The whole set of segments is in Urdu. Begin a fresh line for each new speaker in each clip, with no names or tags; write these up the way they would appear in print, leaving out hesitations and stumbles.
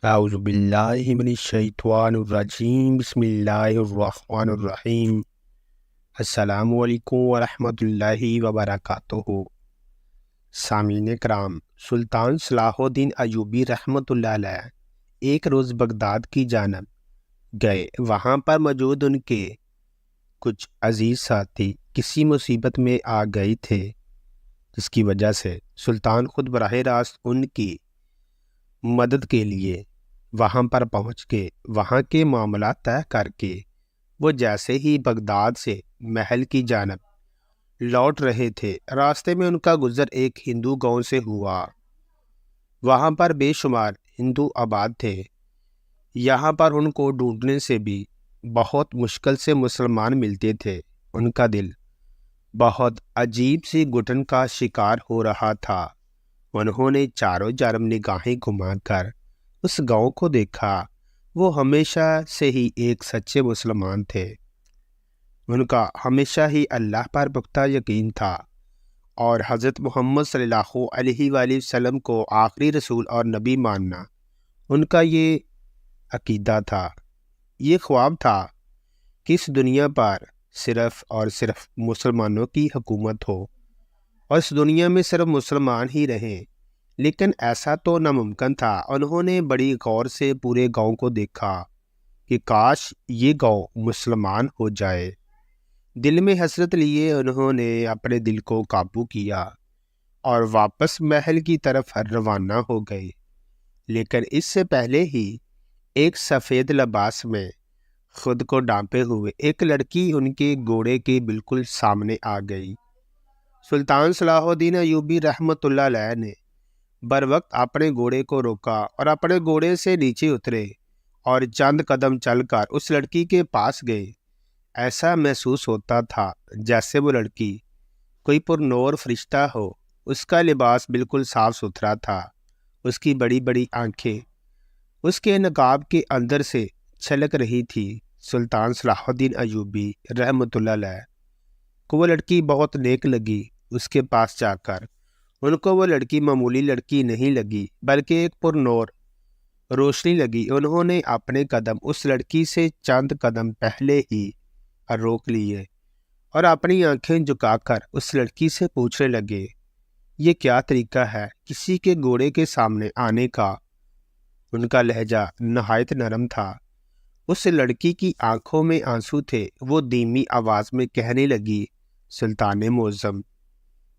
اعوذ باللہ من الشیطان الرجیم بسم اللہ الرحمن الرحیم۔ السلام علیکم ورحمۃ اللہ وبرکاتہ۔ سامعین کرام، سلطان صلاح الدین ایوبی رحمۃ اللہ علیہ ایک روز بغداد کی جانب گئے۔ وہاں پر موجود ان کے کچھ عزیز ساتھی کسی مصیبت میں آ گئے تھے، جس کی وجہ سے سلطان خود براہ راست ان کی مدد کے لیے وہاں پر پہنچ کے وہاں کے معاملات طے کر کے وہ جیسے ہی بغداد سے محل کی جانب لوٹ رہے تھے، راستے میں ان کا گزر ایک ہندو گاؤں سے ہوا۔ وہاں پر بے شمار ہندو آباد تھے۔ یہاں پر ان کو ڈھونڈنے سے بھی بہت مشکل سے مسلمان ملتے تھے۔ ان کا دل بہت عجیب سی گھٹن کا شکار ہو رہا تھا۔ انہوں نے چاروں جانب نگاہیں گھما کر اس گاؤں کو دیکھا۔ وہ ہمیشہ سے ہی ایک سچے مسلمان تھے۔ ان کا ہمیشہ ہی اللہ پر پختہ یقین تھا اور حضرت محمد صلی اللہ علیہ وآلہ وسلم کو آخری رسول اور نبی ماننا ان کا یہ عقیدہ تھا۔ یہ خواب تھا کہ اس دنیا پر صرف اور صرف مسلمانوں کی حکومت ہو اور اس دنیا میں صرف مسلمان ہی رہیں، لیکن ایسا تو ناممکن تھا۔ انہوں نے بڑی غور سے پورے گاؤں کو دیکھا کہ کاش یہ گاؤں مسلمان ہو جائے۔ دل میں حسرت لیے انہوں نے اپنے دل کو قابو کیا اور واپس محل کی طرف روانہ ہو گئے، لیکن اس سے پہلے ہی ایک سفید لباس میں خود کو ڈھانپے ہوئے ایک لڑکی ان کے گھوڑے کے بالکل سامنے آ گئی۔ سلطان صلاح الدین ایوبی رحمۃ اللہ علیہ نے بروقت اپنے گھوڑے کو روکا اور اپنے گھوڑے سے نیچے اترے اور چند قدم چل کر اس لڑکی کے پاس گئے۔ ایسا محسوس ہوتا تھا جیسے وہ لڑکی کوئی پرنور فرشتہ ہو۔ اس کا لباس بالکل صاف ستھرا تھا، اس کی بڑی بڑی آنکھیں اس کے نقاب کے اندر سے چھلک رہی تھی۔ سلطان صلاح الدین ایوبی رحمۃ اللہ علیہ کو وہ لڑکی بہت نیک لگی۔ اس کے پاس جا کر ان کو وہ لڑکی معمولی لڑکی نہیں لگی، بلکہ ایک پرنور روشنی لگی۔ انہوں نے اپنے قدم اس لڑکی سے چند قدم پہلے ہی روک لیے اور اپنی آنکھیں جھکا کر اس لڑکی سے پوچھنے لگے، یہ کیا طریقہ ہے کسی کے گھوڑے کے سامنے آنے کا؟ ان کا لہجہ نہایت نرم تھا۔ اس لڑکی کی آنکھوں میں آنسو تھے۔ وہ دھیمی آواز میں کہنے لگی، سلطان معظم،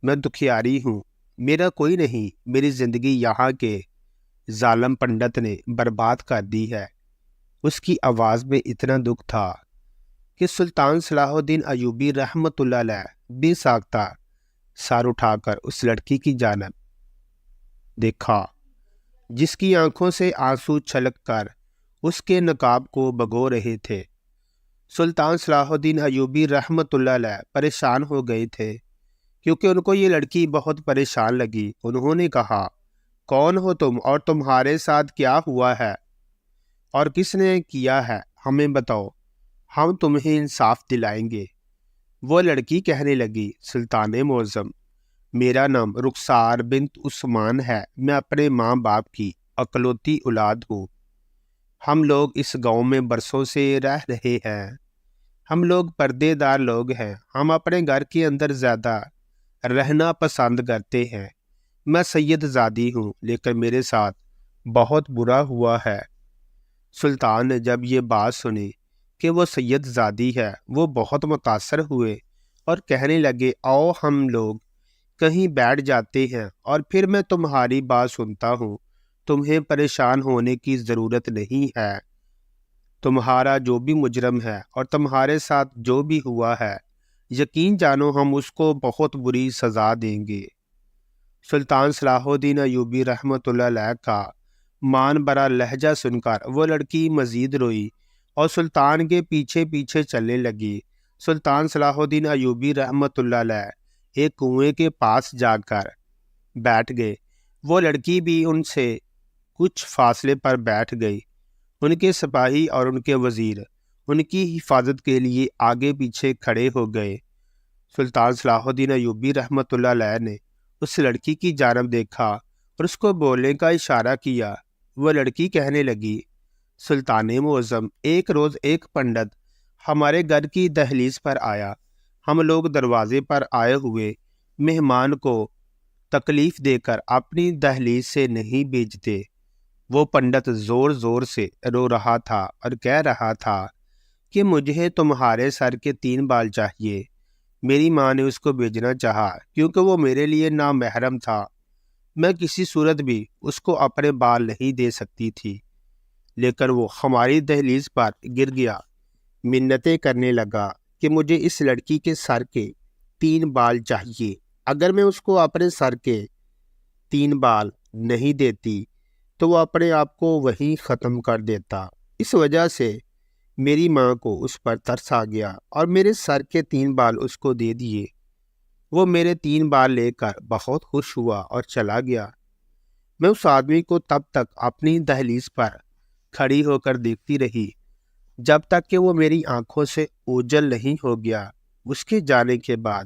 میں دکھیاری ہوں، میرا کوئی نہیں، میری زندگی یہاں کے ظالم پنڈت نے برباد کر دی ہے۔ اس کی آواز میں اتنا دکھ تھا کہ سلطان صلاح الدین ایوبی رحمۃ اللہ علیہ بے ساختہ سر اٹھا کر اس لڑکی کی جانب دیکھا، جس کی آنکھوں سے آنسو چھلک کر اس کے نقاب کو بھگو رہے تھے۔ سلطان صلاح الدین ایوبی رحمۃ اللہ علیہ پریشان ہو گئے تھے، کیونکہ ان کو یہ لڑکی بہت پریشان لگی۔ انہوں نے کہا، کون ہو تم اور تمہارے ساتھ کیا ہوا ہے اور کس نے کیا ہے؟ ہمیں بتاؤ، ہم تمہیں انصاف دلائیں گے۔ وہ لڑکی کہنے لگی، سلطان معظم، میرا نام رخسار بنت عثمان ہے، میں اپنے ماں باپ کی اکلوتی اولاد ہوں۔ ہم لوگ اس گاؤں میں برسوں سے رہ رہے ہیں۔ ہم لوگ پردے دار لوگ ہیں۔ ہم اپنے گھر کے اندر زیادہ رہنا پسند کرتے ہیں۔ میں سید زادی ہوں، لیکن میرے ساتھ بہت برا ہوا ہے۔ سلطان نے جب یہ بات سنی کہ وہ سید زادی ہے، وہ بہت متاثر ہوئے اور کہنے لگے، آؤ ہم لوگ کہیں بیٹھ جاتے ہیں اور پھر میں تمہاری بات سنتا ہوں۔ تمہیں پریشان ہونے کی ضرورت نہیں ہے۔ تمہارا جو بھی مجرم ہے اور تمہارے ساتھ جو بھی ہوا ہے، یقین جانو ہم اس کو بہت بری سزا دیں گے۔ سلطان صلاح الدین ایوبی رحمۃ اللہ علیہ کا مان برا لہجہ سن کر وہ لڑکی مزید روئی اور سلطان کے پیچھے پیچھے چلنے لگی۔ سلطان صلاح الدین ایوبی رحمۃ اللہ علیہ ایک کنویں کے پاس جا کر بیٹھ گئے۔ وہ لڑکی بھی ان سے کچھ فاصلے پر بیٹھ گئی۔ ان کے سپاہی اور ان کے وزیر ان کی حفاظت کے لیے آگے پیچھے کھڑے ہو گئے۔ سلطان صلاح الدین ایوبی رحمۃ اللہ علیہ نے اس لڑکی کی جانب دیکھا اور اس کو بولنے کا اشارہ کیا۔ وہ لڑکی کہنے لگی، سلطان معظم، ایک روز ایک پنڈت ہمارے گھر کی دہلیز پر آیا۔ ہم لوگ دروازے پر آئے ہوئے مہمان کو تکلیف دے کر اپنی دہلیز سے نہیں بھیجتے۔ وہ پنڈت زور زور سے رو رہا تھا اور کہہ رہا تھا کہ مجھے تمہارے سر کے 3 بال چاہیے۔ میری ماں نے اس کو بھیجنا چاہا کیونکہ وہ میرے لیے نامحرم تھا۔ میں کسی صورت بھی اس کو اپنے بال نہیں دے سکتی تھی، لیکن وہ ہماری دہلیز پر گر گیا، منتیں کرنے لگا کہ مجھے اس لڑکی کے سر کے 3 بال چاہیے۔ اگر میں اس کو اپنے سر کے 3 بال نہیں دیتی تو وہ اپنے آپ کو وہیں ختم کر دیتا۔ اس وجہ سے میری ماں کو اس پر ترس آ گیا اور میرے سر کے 3 بال اس کو دے دیے۔ وہ میرے 3 بال لے کر بہت خوش ہوا اور چلا گیا۔ میں اس آدمی کو تب تک اپنی دہلیز پر کھڑی ہو کر دیکھتی رہی جب تک کہ وہ میری آنکھوں سے اوجھل نہیں ہو گیا۔ اس کے جانے کے بعد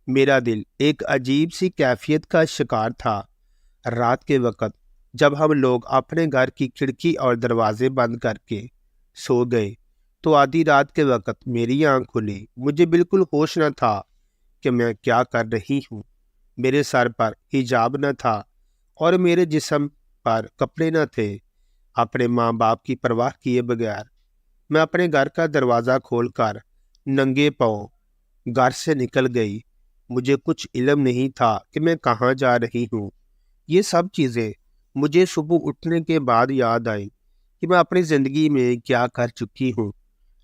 میرا دل ایک عجیب سی کیفیت کا شکار تھا۔ رات کے وقت جب ہم لوگ اپنے گھر کی کھڑکی اور دروازے بند کر کے سو گئے تو آدھی رات کے وقت میری آنکھ کھلی۔ مجھے بالکل ہوش نہ تھا کہ میں کیا کر رہی ہوں۔ میرے سر پر حجاب نہ تھا اور میرے جسم پر کپڑے نہ تھے۔ اپنے ماں باپ کی پرواہ کیے بغیر میں اپنے گھر کا دروازہ کھول کر ننگے پاؤں گھر سے نکل گئی۔ مجھے کچھ علم نہیں تھا کہ میں کہاں جا رہی ہوں۔ یہ سب چیزیں مجھے صبح اٹھنے کے بعد یاد آئیں کہ میں اپنی زندگی میں کیا کر چکی ہوں،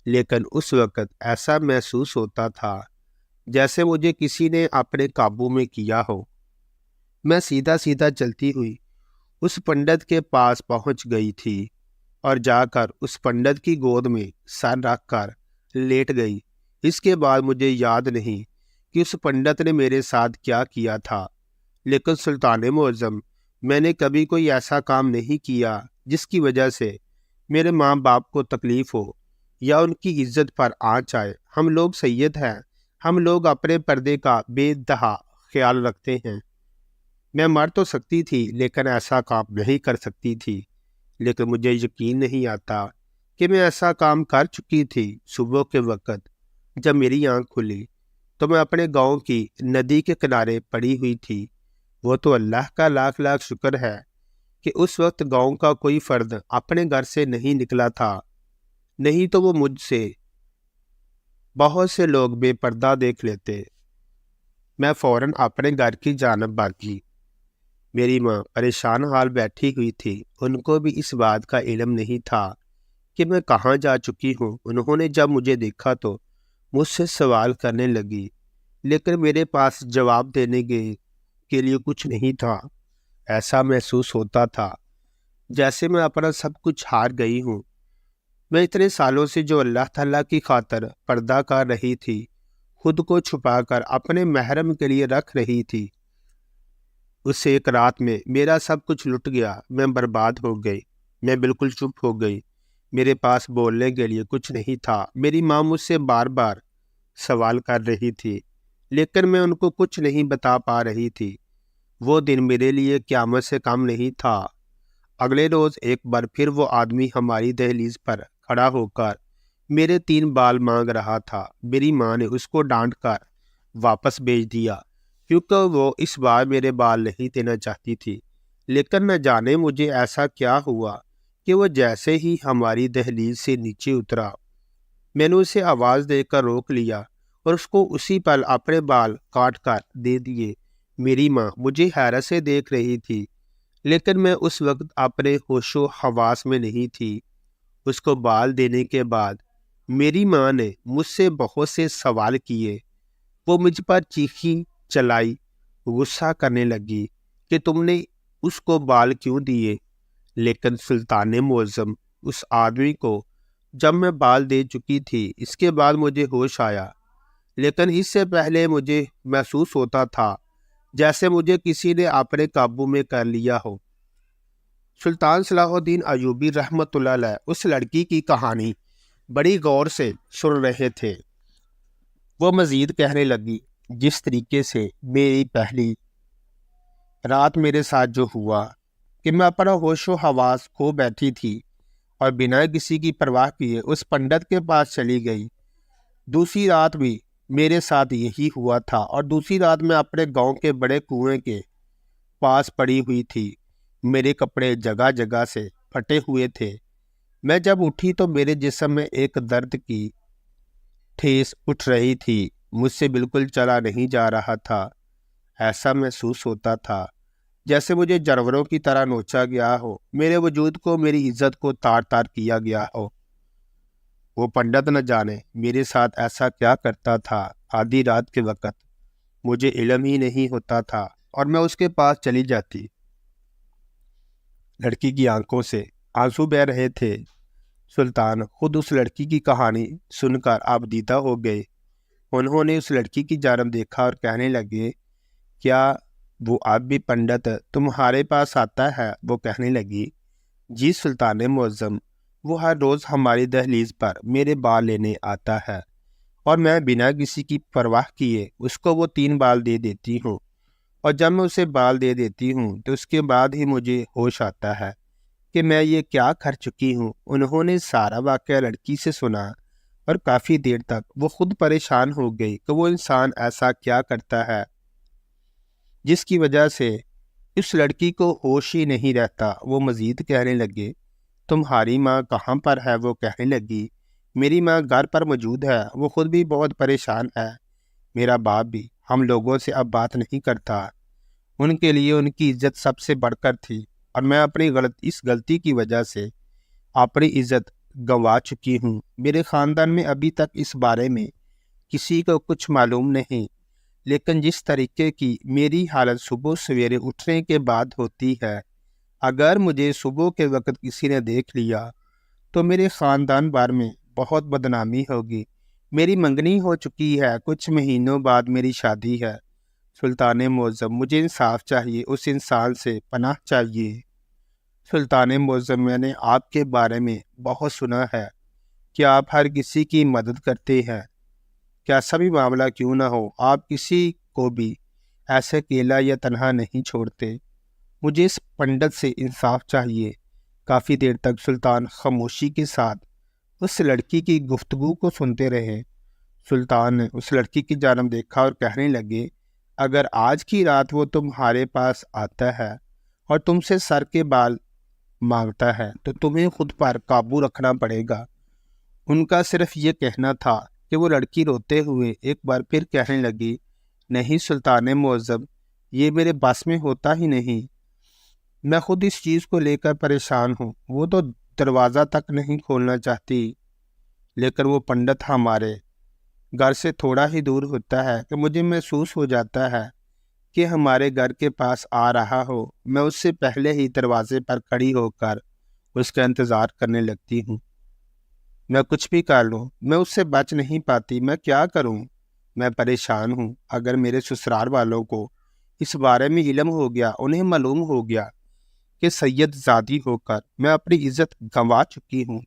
لیکن اس وقت ایسا محسوس ہوتا تھا جیسے مجھے کسی نے اپنے قابو میں کیا ہو۔ میں سیدھا سیدھا چلتی ہوئی اس پنڈت کے پاس پہنچ گئی تھی اور جا کر اس پنڈت کی گود میں سر رکھ کر لیٹ گئی۔ اس کے بعد مجھے یاد نہیں کہ اس پنڈت نے میرے ساتھ کیا کیا تھا، لیکن سلطان معظم، میں نے کبھی کوئی ایسا کام نہیں کیا جس کی وجہ سے میرے ماں باپ کو تکلیف ہو یا ان کی عزت پر آنچ آئے۔ ہم لوگ سید ہیں، ہم لوگ اپنے پردے کا بے انتہا خیال رکھتے ہیں۔ میں مر تو سکتی تھی لیکن ایسا کام نہیں کر سکتی تھی، لیکن مجھے یقین نہیں آتا کہ میں ایسا کام کر چکی تھی۔ صبح کے وقت جب میری آنکھ کھلی تو میں اپنے گاؤں کی ندی کے کنارے پڑی ہوئی تھی۔ وہ تو اللہ کا لاکھ لاکھ شکر ہے کہ اس وقت گاؤں کا کوئی فرد اپنے گھر سے نہیں نکلا تھا، نہیں تو وہ مجھ سے بہت سے لوگ بے پردہ دیکھ لیتے۔ میں فوراً اپنے گھر کی جانب بھاگی۔ میری ماں پریشان حال بیٹھی ہوئی تھی۔ ان کو بھی اس بات کا علم نہیں تھا کہ میں کہاں جا چکی ہوں۔ انہوں نے جب مجھے دیکھا تو مجھ سے سوال کرنے لگی، لیکن میرے پاس جواب دینے کے لیے کچھ نہیں تھا۔ ایسا محسوس ہوتا تھا جیسے میں اپنا سب کچھ ہار گئی ہوں۔ میں اتنے سالوں سے جو اللہ تعالیٰ کی خاطر پردہ کر رہی تھی، خود کو چھپا کر اپنے محرم کے لیے رکھ رہی تھی، اس ایک رات میں میرا سب کچھ لٹ گیا۔ میں برباد ہو گئی۔ میں بالکل چپ ہو گئی۔ میرے پاس بولنے کے لیے کچھ نہیں تھا۔ میری ماں مجھ سے بار بار سوال کر رہی تھی، لیکن میں ان کو کچھ نہیں بتا پا رہی تھی۔ وہ دن میرے لیے قیامت سے کم نہیں تھا۔ اگلے روز ایک بار پھر وہ آدمی ہماری دہلیز پر کھڑا ہو کر میرے 3 بال مانگ رہا تھا۔ میری ماں نے اس کو ڈانٹ کر واپس بھیج دیا کیونکہ وہ اس بار میرے بال نہیں دینا چاہتی تھی۔ لیکن نہ جانے مجھے ایسا کیا ہوا کہ وہ جیسے ہی ہماری دہلیز سے نیچے اترا، میں نے اسے آواز دے کر روک لیا اور اس کو اسی پل اپنے بال کاٹ کر دے دیے۔ میری ماں مجھے حیرت سے دیکھ رہی تھی، لیکن میں اس وقت اپنے ہوش و حواس میں نہیں تھی۔ اس کو بال دینے کے بعد میری ماں نے مجھ سے بہت سے سوال کیے۔ وہ مجھ پر چیخی چلائی، غصہ کرنے لگی کہ تم نے اس کو بال کیوں دیے۔ لیکن سلطان معظم، اس آدمی کو جب میں بال دے چکی تھی، اس کے بعد مجھے ہوش آیا، لیکن اس سے پہلے مجھے محسوس ہوتا تھا جیسے مجھے کسی نے اپنے قابو میں کر لیا ہو۔ سلطان صلاح الدین ایوبی رحمۃ اللہ علیہ اس لڑکی کی کہانی بڑی غور سے سن رہے تھے۔ وہ مزید کہنے لگی، جس طریقے سے میری پہلی رات میرے ساتھ جو ہوا، کہ میں اپنا ہوش و حواس کھو بیٹھی تھی اور بنا کسی کی پرواہ کیے اس پنڈت کے پاس چلی گئی۔ دوسری رات بھی میرے ساتھ یہی ہوا تھا اور دوسری رات میں اپنے گاؤں کے بڑے کنویں کے پاس پڑی ہوئی تھی۔ میرے کپڑے جگہ جگہ سے پھٹے ہوئے تھے۔ میں جب اٹھی تو میرے جسم میں ایک درد کی ٹھیس اٹھ رہی تھی۔ مجھ سے بالکل چلا نہیں جا رہا تھا۔ ایسا محسوس ہوتا تھا جیسے مجھے جانوروں کی طرح نوچا گیا ہو، میرے وجود کو، میری عزت کو تار تار کیا گیا ہو۔ وہ پنڈت نہ جانے میرے ساتھ ایسا کیا کرتا تھا۔ آدھی رات کے وقت مجھے علم ہی نہیں ہوتا تھا اور میں اس کے پاس چلی جاتی۔ لڑکی کی آنکھوں سے آنسو بہہ رہے تھے۔ سلطان خود اس لڑکی کی کہانی سن کر آبدیدہ ہو گئے۔ انہوں نے اس لڑکی کی جانب دیکھا اور کہنے لگے، کیا وہ اب بھی پنڈت تمہارے پاس آتا ہے؟ وہ کہنے لگی، جی سلطان معظم، وہ ہر روز ہماری دہلیز پر میرے بال لینے آتا ہے اور میں بنا کسی کی پرواہ کیے اس کو وہ 3 بال دے دیتی ہوں، اور جب میں اسے بال دے دیتی ہوں تو اس کے بعد ہی مجھے ہوش آتا ہے کہ میں یہ کیا کر چکی ہوں۔ انہوں نے سارا واقعہ لڑکی سے سنا اور کافی دیر تک وہ خود پریشان ہو گئی کہ وہ انسان ایسا کیا کرتا ہے جس کی وجہ سے اس لڑکی کو ہوش ہی نہیں رہتا۔ وہ مزید کہنے لگے، تمہاری ماں کہاں پر ہے؟ وہ کہنے لگی، میری ماں گھر پر موجود ہے، وہ خود بھی بہت پریشان ہے۔ میرا باپ بھی ہم لوگوں سے اب بات نہیں کرتا۔ ان کے لیے ان کی عزت سب سے بڑھ کر تھی اور میں اپنی اس غلطی کی وجہ سے اپنی عزت گنوا چکی ہوں۔ میرے خاندان میں ابھی تک اس بارے میں کسی کو کچھ معلوم نہیں، لیکن جس طریقے کی میری حالت صبح سویرے اٹھنے کے بعد ہوتی ہے، اگر مجھے صبح کے وقت کسی نے دیکھ لیا تو میرے خاندان بھر میں بہت بدنامی ہوگی۔ میری منگنی ہو چکی ہے، کچھ مہینوں بعد میری شادی ہے۔ سلطان معظم، مجھے انصاف چاہیے، اس انسان سے پناہ چاہیے۔ سلطان معظم، میں نے آپ کے بارے میں بہت سنا ہے کہ آپ ہر کسی کی مدد کرتے ہیں۔ کیا سبھی معاملہ کیوں نہ ہو، آپ کسی کو بھی ایسے اکیلا یا تنہا نہیں چھوڑتے۔ مجھے اس پنڈت سے انصاف چاہیے۔ کافی دیر تک سلطان خاموشی کے ساتھ اس لڑکی کی گفتگو کو سنتے رہے۔ سلطان نے اس لڑکی کی جانب دیکھا اور کہنے لگے، اگر آج کی رات وہ تمہارے پاس آتا ہے اور تم سے سر کے بال مانگتا ہے تو تمہیں خود پر قابو رکھنا پڑے گا۔ ان کا صرف یہ کہنا تھا کہ وہ لڑکی روتے ہوئے ایک بار پھر کہنے لگی، نہیں سلطان معظم، یہ میرے بس میں ہوتا ہی نہیں۔ میں خود اس چیز کو لے کر پریشان ہوں۔ وہ تو دروازہ تک نہیں کھولنا چاہتی، لیکن وہ پنڈت ہمارے گھر سے تھوڑا ہی دور ہوتا ہے کہ مجھے محسوس ہو جاتا ہے کہ ہمارے گھر کے پاس آ رہا ہو۔ میں اس سے پہلے ہی دروازے پر کھڑی ہو کر اس کا انتظار کرنے لگتی ہوں۔ میں کچھ بھی کر لوں، میں اس سے بچ نہیں پاتی۔ میں کیا کروں؟ میں پریشان ہوں۔ اگر میرے سسرال والوں کو اس بارے میں علم ہو گیا، انہیں معلوم ہو گیا کہ سید زادی ہو کر میں اپنی عزت گنوا چکی ہوں،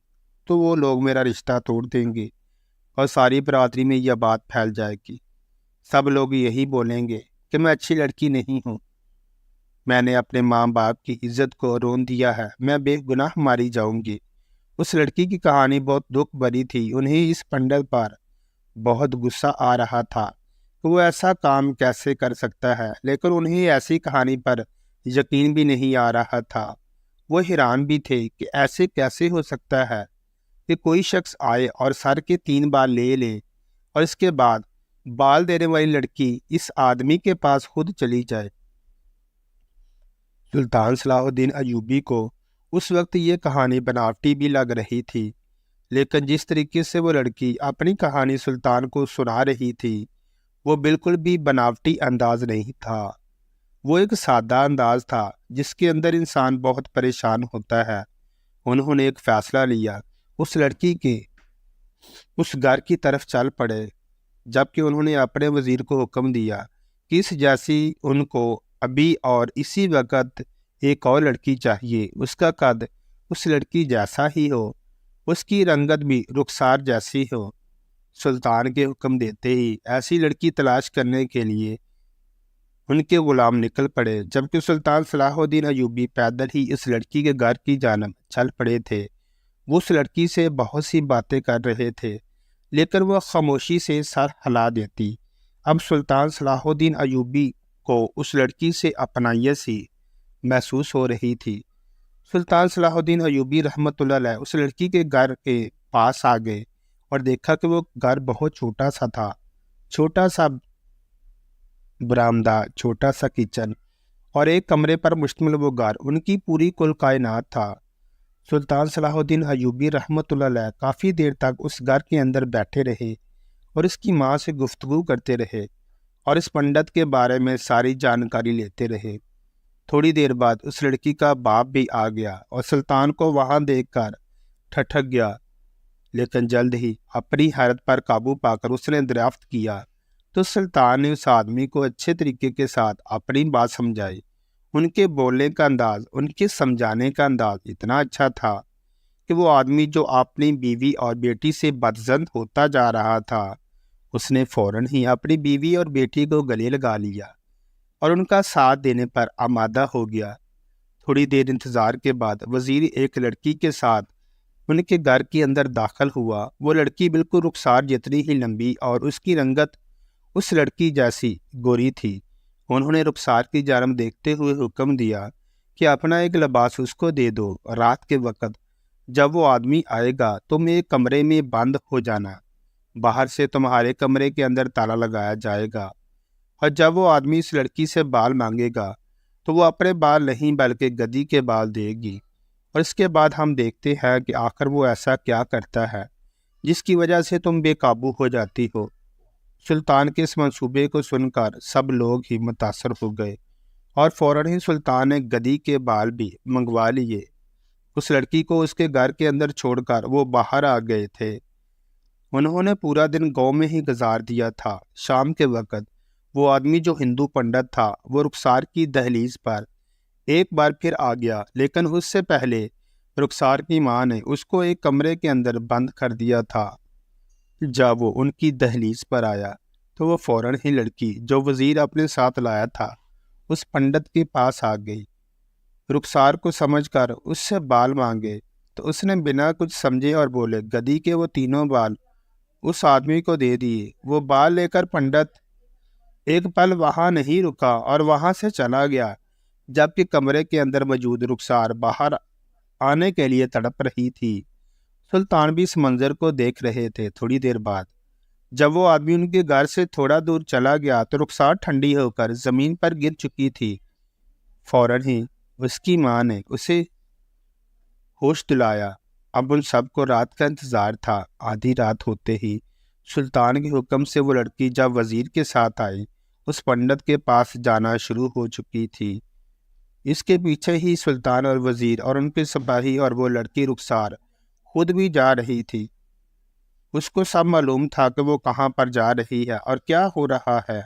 تو وہ لوگ میرا رشتہ توڑ دیں گے اور ساری برادری میں یہ بات پھیل جائے گی۔ سب لوگ یہی بولیں گے کہ میں اچھی لڑکی نہیں ہوں۔ میں نے اپنے ماں باپ کی عزت کو رون دیا ہے، میں بے گناہ ماری جاؤں گی۔ اس لڑکی کی کہانی بہت دکھ بھری تھی۔ انہیں اس پنڈت پر بہت غصہ آ رہا تھا کہ وہ ایسا کام کیسے کر سکتا ہے، لیکن انہیں ایسی کہانی پر یقین بھی نہیں آ رہا تھا۔ وہ حیران بھی تھے کہ ایسے کیسے ہو سکتا ہے کہ کوئی شخص آئے اور سر کے 3 بال لے لے اور اس کے بعد بال دینے والی لڑکی اس آدمی کے پاس خود چلی جائے۔ سلطان صلاح الدین ایوبی کو اس وقت یہ کہانی بناوٹی بھی لگ رہی تھی، لیکن جس طریقے سے وہ لڑکی اپنی کہانی سلطان کو سنا رہی تھی وہ بالکل بھی بناوٹی انداز نہیں تھا۔ وہ ایک سادہ انداز تھا جس کے اندر انسان بہت پریشان ہوتا ہے۔ انہوں نے ایک فیصلہ لیا، اس لڑکی کے اس گھر کی طرف چل پڑے، جبکہ انہوں نے اپنے وزیر کو حکم دیا کہ اس جیسی ان کو ابھی اور اسی وقت ایک اور لڑکی چاہیے۔ اس کا قد اس لڑکی جیسا ہی ہو، اس کی رنگت بھی رخسار جیسی ہو۔ سلطان کے حکم دیتے ہی ایسی لڑکی تلاش کرنے کے لیے ان کے غلام نکل پڑے، جبکہ سلطان صلاح الدین ایوبی پیدل ہی اس لڑکی کے گھر کی جانب چل پڑے تھے۔ وہ اس لڑکی سے بہت سی باتیں کر رہے تھے، لیکن وہ خاموشی سے سر ہلا دیتی۔ اب سلطان صلاح الدین ایوبی کو اس لڑکی سے اپنائیت سی محسوس ہو رہی تھی۔ سلطان صلاح الدین ایوبی رحمۃ اللہ علیہ اس لڑکی کے گھر کے پاس آ گئے اور دیکھا کہ وہ گھر بہت چھوٹا سا تھا، چھوٹا سا برآمدہ، چھوٹا سا کچن اور ایک کمرے پر مشتمل وہ گھر ان کی پوری کل کائنات تھا۔ سلطان صلاح الدین ایوبی رحمۃ اللہ علیہ کافی دیر تک اس گھر کے اندر بیٹھے رہے اور اس کی ماں سے گفتگو کرتے رہے اور اس پنڈت کے بارے میں ساری جانکاری لیتے رہے۔ تھوڑی دیر بعد اس لڑکی کا باپ بھی آ گیا اور سلطان کو وہاں دیکھ کر ٹھٹک گیا، لیکن جلد ہی اپنی حیرت پر قابو پا کر اس نے دریافت کیا تو سلطان نے اس آدمی کو اچھے طریقے کے ساتھ اپنی بات سمجھائی۔ ان کے بولنے کا انداز، ان کے سمجھانے کا انداز اتنا اچھا تھا کہ وہ آدمی جو اپنی بیوی اور بیٹی سے بدظن ہوتا جا رہا تھا، اس نے فوراً ہی اپنی بیوی اور بیٹی کو گلے لگا لیا اور ان کا ساتھ دینے پر آمادہ ہو گیا۔ تھوڑی دیر انتظار کے بعد وزیر ایک لڑکی کے ساتھ ان کے گھر کے اندر داخل ہوا۔ وہ لڑکی بالکل رخسار جتنی ہی لمبی اور اس کی رنگت اس لڑکی جیسی گوری تھی۔ انہوں نے رخسار کی جانب دیکھتے ہوئے حکم دیا کہ اپنا ایک لباس اس کو دے دو۔ رات کے وقت جب وہ آدمی آئے گا تم ایک کمرے میں بند ہو جانا، باہر سے تمہارے کمرے کے اندر تالا لگایا جائے گا، اور جب وہ آدمی اس لڑکی سے بال مانگے گا تو وہ اپنے بال نہیں بلکہ گدی کے بال دے گی، اور اس کے بعد ہم دیکھتے ہیں کہ آخر وہ ایسا کیا کرتا ہے جس کی وجہ سے تم بے قابو ہو جاتی ہو۔ سلطان کے اس منصوبے کو سن کر سب لوگ ہی متاثر ہو گئے اور فوراً ہی سلطان نے گدی کے بال بھی منگوا لیے۔ اس لڑکی کو اس کے گھر کے اندر چھوڑ کر وہ باہر آ گئے تھے۔ انہوں نے پورا دن گاؤں میں ہی گزار دیا تھا۔ شام کے وقت وہ آدمی جو ہندو پنڈت تھا وہ رخسار کی دہلیز پر ایک بار پھر آ گیا، لیکن اس سے پہلے رخسار کی ماں نے اس کو ایک کمرے کے اندر بند کر دیا تھا۔ جب وہ ان کی دہلیز پر آیا تو وہ فوراً ہی لڑکی جو وزیر اپنے ساتھ لایا تھا اس پنڈت کے پاس آ گئی۔ رخسار کو سمجھ کر اس سے بال مانگے تو اس نے بنا کچھ سمجھے اور بولے گدی کے وہ تینوں بال اس آدمی کو دے دیے۔ وہ بال لے کر پنڈت ایک پل وہاں نہیں رکا اور وہاں سے چلا گیا، جبکہ کمرے کے اندر موجود رخسار باہر آنے کے لیے تڑپ رہی تھی۔ سلطان بھی اس منظر کو دیکھ رہے تھے۔ تھوڑی دیر بعد جب وہ آدمی ان کے گھر سے تھوڑا دور چلا گیا تو رخسار ٹھنڈی ہو کر زمین پر گر چکی تھی۔ فوراً ہی اس کی ماں نے اسے ہوش دلایا۔ اب ان سب کو رات کا انتظار تھا۔ آدھی رات ہوتے ہی سلطان کے حکم سے وہ لڑکی جب وزیر کے ساتھ آئی اس پنڈت کے پاس جانا شروع ہو چکی تھی۔ اس کے پیچھے ہی سلطان اور وزیر اور ان کے سپاہی اور وہ لڑکی رخسار خود بھی جا رہی تھی۔ اس کو سب معلوم تھا کہ وہ کہاں پر جا رہی ہے اور کیا ہو رہا ہے۔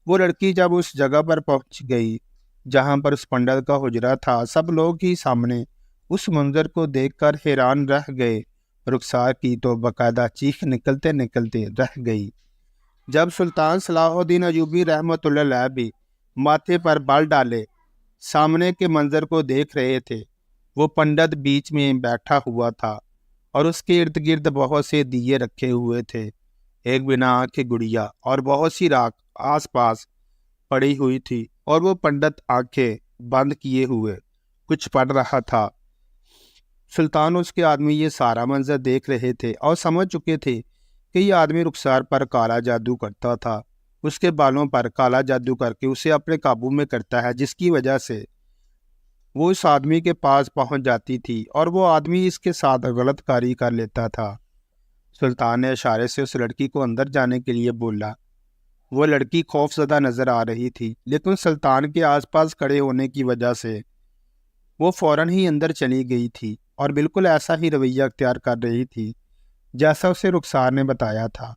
وہ لڑکی جب اس جگہ پر پہنچ گئی جہاں پر اس پنڈت کا حجرہ تھا، سب لوگ ہی سامنے اس منظر کو دیکھ کر حیران رہ گئے۔ رخسار کی تو باقاعدہ چیخ نکلتے نکلتے رہ گئی۔ جب سلطان صلاح الدین ایوبی رحمۃ اللہ علیہ بھی ماتھے پر بال ڈالے سامنے کے منظر کو دیکھ رہے تھے، وہ پنڈت بیچ میں بیٹھا ہوا تھا اور اس کے ارد گرد بہت سے دیے رکھے ہوئے تھے، ایک بنا آنکھ کی گڑیا اور بہت سی راکھ آس پاس پڑی ہوئی تھی، اور وہ پنڈت آنکھیں بند کیے ہوئے کچھ پڑھ رہا تھا۔ سلطان اس کے آدمی یہ سارا منظر دیکھ رہے تھے اور سمجھ چکے تھے کہ یہ آدمی رخسار پر کالا جادو کرتا تھا، اس کے بالوں پر کالا جادو کر کے اسے اپنے قابو میں کرتا ہے، جس کی وجہ سے وہ اس آدمی کے پاس پہنچ جاتی تھی اور وہ آدمی اس کے ساتھ غلط کاری کر لیتا تھا۔ سلطان نے اشارے سے اس لڑکی کو اندر جانے کے لیے بولا۔ وہ لڑکی خوف زدہ نظر آ رہی تھی، لیکن سلطان کے آس پاس کھڑے ہونے کی وجہ سے وہ فوراً ہی اندر چلی گئی تھی اور بالکل ایسا ہی رویہ اختیار کر رہی تھی جیسا اسے رخسار نے بتایا تھا۔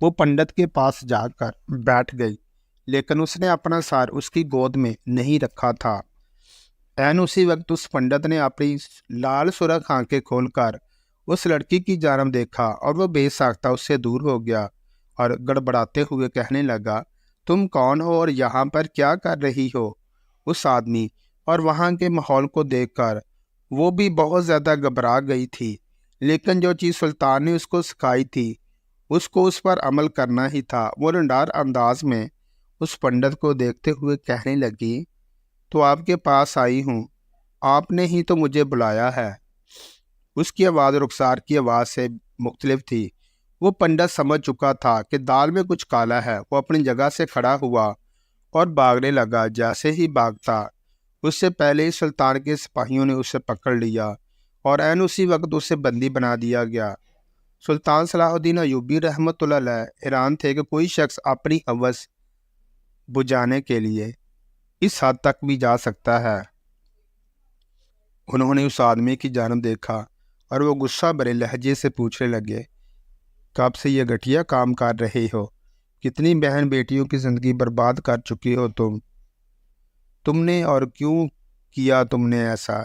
وہ پنڈت کے پاس جا کر بیٹھ گئی، لیکن اس نے اپنا سر اس کی گود میں نہیں رکھا تھا۔ عین اسی وقت اس پنڈت نے اپنی لال سرخ آنکھیں کھول کر اس لڑکی کی جانب دیکھا اور وہ بے ساختہ اس سے دور ہو گیا اور گڑبڑاتے ہوئے کہنے لگا، تم کون ہو اور یہاں پر کیا کر رہی ہو؟ اس آدمی اور وہاں کے ماحول کو دیکھ کر وہ بھی بہت زیادہ گھبرا گئی تھی، لیکن جو چیز سلطان نے اس کو سکھائی تھی اس کو اس پر عمل کرنا ہی تھا۔ وہ رنڈار انداز میں اس پنڈت کو دیکھتے ہوئے کہنے لگی، تو آپ کے پاس آئی ہوں، آپ نے ہی تو مجھے بلایا ہے۔ اس کی آواز رخسار کی آواز سے مختلف تھی۔ وہ پنڈت سمجھ چکا تھا کہ دال میں کچھ کالا ہے۔ وہ اپنی جگہ سے کھڑا ہوا اور بھاگنے لگا۔ جیسے ہی بھاگتا، اس سے پہلے ہی سلطان کے سپاہیوں نے اسے پکڑ لیا اور عین اسی وقت اسے بندی بنا دیا گیا۔ سلطان صلاح الدین ایوبی رحمۃ اللہ علیہ حیران تھے کہ کوئی شخص اپنی ہوس بجھانے کے لیے اس حد تک بھی جا سکتا ہے۔ انہوں نے اس آدمی کی جانب دیکھا اور وہ غصہ بھرے لہجے سے پوچھنے لگے، کب سے یہ گھٹیا کام کر رہے ہو؟ کتنی بہن بیٹیوں کی زندگی برباد کر چکی ہو تم نے، اور کیوں کیا تم نے ایسا؟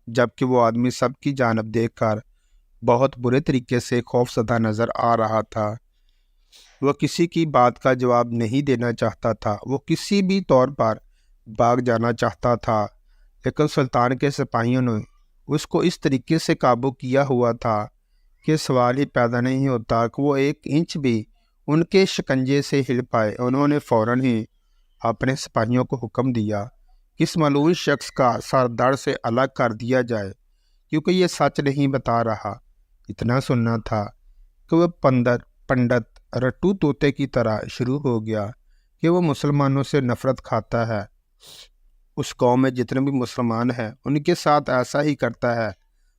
جبکہ وہ آدمی سب کی جانب دیکھ کر بہت برے طریقے سے خوف زدہ نظر آ رہا تھا۔ وہ کسی کی بات کا جواب نہیں دینا چاہتا تھا۔ وہ کسی بھی طور پر بھاگ جانا چاہتا تھا، لیکن سلطان کے سپاہیوں نے اس کو اس طریقے سے قابو کیا ہوا تھا کہ سوال ہی پیدا نہیں ہوتا کہ وہ ایک انچ بھی ان کے شکنجے سے ہل پائے۔ انہوں نے فوراً ہی اپنے سپاہیوں کو حکم دیا کہ اس ملعون شخص کا سر دڑ سے الگ کر دیا جائے، کیونکہ یہ سچ نہیں بتا رہا۔ اتنا سننا تھا کہ وہ پنڈت رٹو طوطے کی طرح شروع ہو گیا کہ وہ مسلمانوں سے نفرت کھاتا ہے، اس قوم میں جتنے بھی مسلمان ہیں ان کے ساتھ ایسا ہی کرتا ہے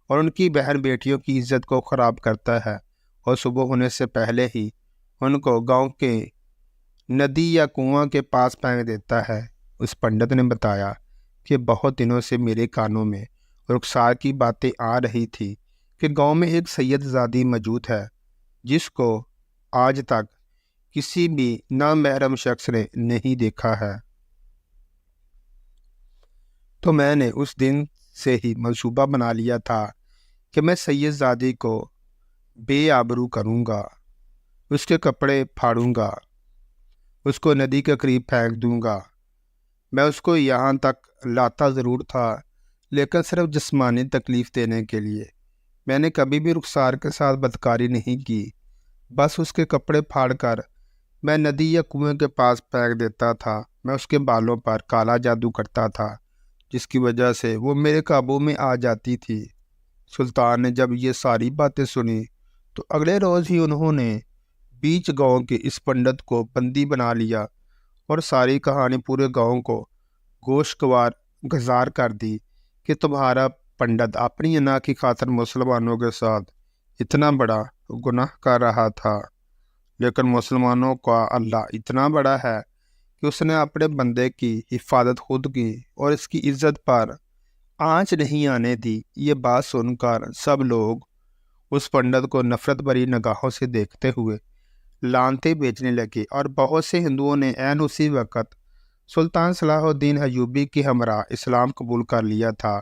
اور ان کی بہن بیٹیوں کی عزت کو خراب کرتا ہے، اور صبح ہونے سے پہلے ہی ان کو گاؤں کے ندی یا کنواں کے پاس پھینک دیتا ہے۔ اس پنڈت نے بتایا کہ بہت دنوں سے میرے کانوں میں رخسار کی باتیں آ رہی تھی کہ گاؤں میں ایک سید زادی موجود ہے جس کو آج تک کسی بھی نامحرم شخص نے نہیں دیکھا ہے۔ تو میں نے اس دن سے ہی منصوبہ بنا لیا تھا کہ میں سید زادی کو بے آبرو کروں گا، اس کے کپڑے پھاڑوں گا، اس کو ندی کے قریب پھینک دوں گا۔ میں اس کو یہاں تک لاتا ضرور تھا، لیکن صرف جسمانی تکلیف دینے کے لیے۔ میں نے کبھی بھی رخسار کے ساتھ بدکاری نہیں کی، بس اس کے کپڑے پھاڑ کر میں ندی یا کنویں کے پاس پھینک دیتا تھا۔ میں اس کے بالوں پر کالا جادو کرتا تھا، جس کی وجہ سے وہ میرے قابو میں آ جاتی تھی۔ سلطان نے جب یہ ساری باتیں سنی تو اگلے روز ہی انہوں نے بیچ گاؤں کے اس پنڈت کو بندی بنا لیا اور ساری کہانی پورے گاؤں کو گوشگوار گزار کر دی کہ تمہارا پنڈت اپنی انا کی خاطر مسلمانوں کے ساتھ اتنا بڑا گناہ کر رہا تھا، لیکن مسلمانوں کا اللہ اتنا بڑا ہے کہ اس نے اپنے بندے کی حفاظت خود کی اور اس کی عزت پر آنچ نہیں آنے دی۔ یہ بات سن کر سب لوگ اس پنڈت کو نفرت بھری نگاہوں سے دیکھتے ہوئے لعنتیں بھیجنے لگے، اور بہت سے ہندوؤں نے عین اسی وقت سلطان صلاح الدین ایوبی کی ہمراہ اسلام قبول کر لیا تھا۔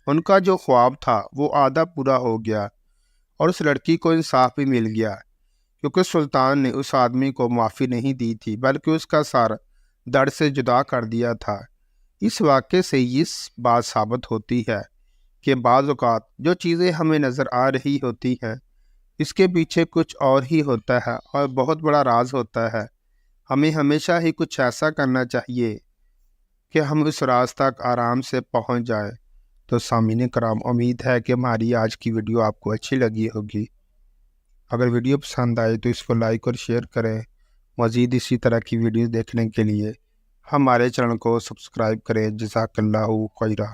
ان کا جو خواب تھا وہ آدھا پورا ہو گیا، اور اس لڑکی کو انصاف بھی مل گیا، کیونکہ سلطان نے اس آدمی کو معافی نہیں دی تھی بلکہ اس کا سر دڑ سے جدا کر دیا تھا۔ اس واقعے سے یہ بات ثابت ہوتی ہے کہ بعض اوقات جو چیزیں ہمیں نظر آ رہی ہوتی ہیں اس کے پیچھے کچھ اور ہی ہوتا ہے اور بہت بڑا راز ہوتا ہے۔ ہمیں ہمیشہ ہی کچھ ایسا کرنا چاہیے کہ ہم اس راز تک آرام سے پہنچ جائیں۔ تو سامعین کرام، امید ہے کہ ہماری آج کی ویڈیو آپ کو اچھی لگی ہوگی۔ اگر ویڈیو پسند آئے تو اس کو لائک اور شیئر کریں۔ مزید اسی طرح کی ویڈیوز دیکھنے کے لیے ہمارے چینل کو سبسکرائب کریں۔ جزاک اللہ خیرہ۔